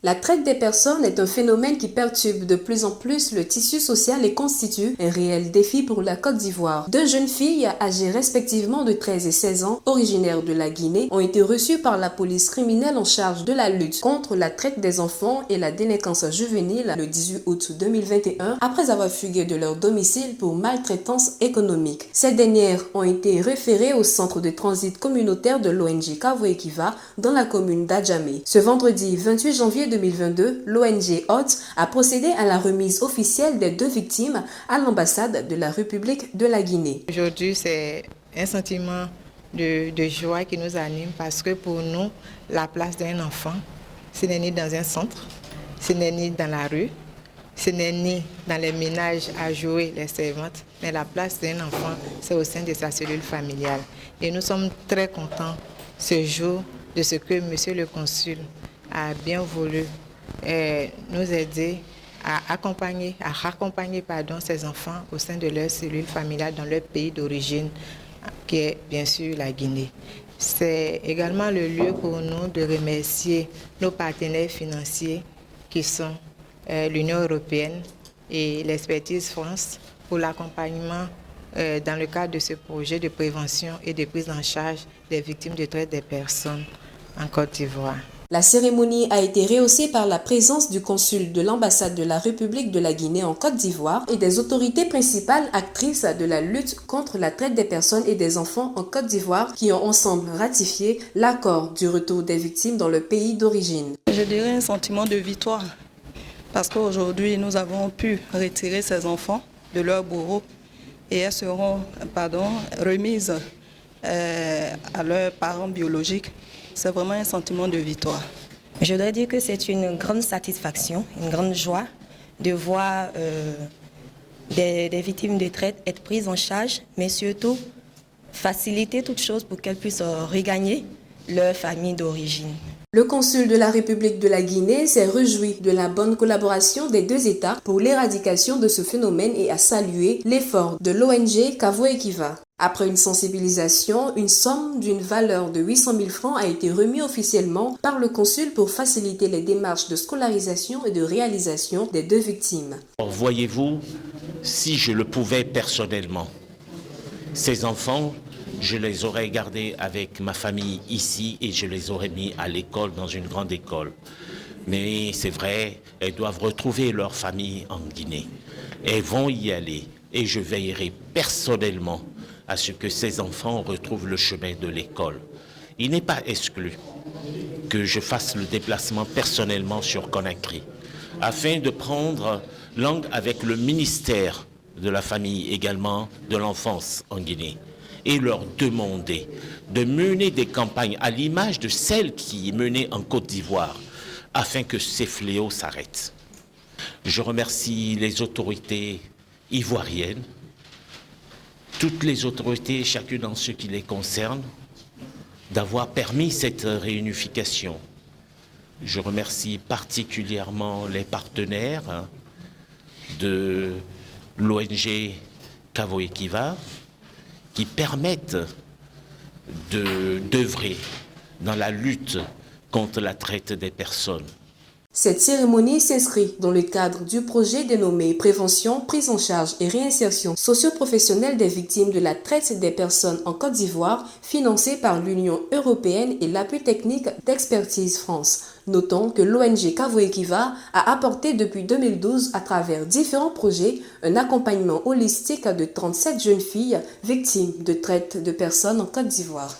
La traite des personnes est un phénomène qui perturbe de plus en plus le tissu social et constitue un réel défi pour la Côte d'Ivoire. Deux jeunes filles, âgées respectivement de 13 et 16 ans, originaires de la Guinée, ont été reçues par la police criminelle en charge de la lutte contre la traite des enfants et la délinquance juvénile le 18 août 2021 après avoir fugué de leur domicile pour maltraitance économique. Ces dernières ont été référées au centre de transit communautaire de l'ONG Kavoekiva dans la commune d'Adjamé. Ce vendredi 28 janvier 2022, l'ONG HOT a procédé à la remise officielle des deux victimes à l'ambassade de la République de la Guinée. Aujourd'hui, c'est un sentiment de joie qui nous anime parce que pour nous, la place d'un enfant, ce n'est ni dans un centre, ce n'est ni dans la rue, ce n'est ni dans les ménages à jouer les servantes, mais la place d'un enfant, c'est au sein de sa cellule familiale. Et nous sommes très contents ce jour de ce que Monsieur le Consul a bien voulu nous aider à raccompagner ces enfants au sein de leur cellule familiale dans leur pays d'origine, qui est bien sûr la Guinée. C'est également le lieu pour nous de remercier nos partenaires financiers qui sont l'Union européenne et l'Expertise France pour l'accompagnement dans le cadre de ce projet de prévention et de prise en charge des victimes de traite des personnes en Côte d'Ivoire. La cérémonie a été rehaussée par la présence du consul de l'ambassade de la République de la Guinée en Côte d'Ivoire et des autorités principales actrices de la lutte contre la traite des personnes et des enfants en Côte d'Ivoire qui ont ensemble ratifié l'accord du retour des victimes dans le pays d'origine. Je dirais un sentiment de victoire parce qu'aujourd'hui nous avons pu retirer ces enfants de leur bourreau et elles seront remises à leurs parents biologiques. C'est vraiment un sentiment de victoire. Je dois dire que c'est une grande satisfaction, une grande joie de voir des victimes de traite être prises en charge, mais surtout faciliter toutes choses pour qu'elles puissent regagner leur famille d'origine. Le consul de la République de la Guinée s'est réjoui de la bonne collaboration des deux États pour l'éradication de ce phénomène et a salué l'effort de l'ONG Kavoekiva. Après une sensibilisation, une somme d'une valeur de 800 000 francs a été remise officiellement par le consul pour faciliter les démarches de scolarisation et de réalisation des deux victimes. Voyez-vous, si je le pouvais personnellement, ces enfants, je les aurais gardés avec ma famille ici et je les aurais mis à l'école, dans une grande école. Mais c'est vrai, elles doivent retrouver leur famille en Guinée. Elles vont y aller et je veillerai personnellement à ce que ces enfants retrouvent le chemin de l'école. Il n'est pas exclu que je fasse le déplacement personnellement sur Conakry afin de prendre langue avec le ministère de la famille, également de l'enfance en Guinée, et leur demander de mener des campagnes à l'image de celles qui est menées en Côte d'Ivoire afin que ces fléaux s'arrêtent. Je remercie les autorités ivoiriennes, toutes les autorités, chacune en ce qui les concerne, d'avoir permis cette réunification. Je remercie particulièrement les partenaires de l'ONG Kavoekiva qui permettent d'œuvrer dans la lutte contre la traite des personnes. Cette cérémonie s'inscrit dans le cadre du projet dénommé Prévention, prise en charge et réinsertion socio-professionnelle des victimes de la traite des personnes en Côte d'Ivoire, financé par l'Union européenne et l'appui technique d'Expertise France. Notons que l'ONG Kavoekiva a apporté depuis 2012, à travers différents projets, un accompagnement holistique de 37 jeunes filles victimes de traite de personnes en Côte d'Ivoire.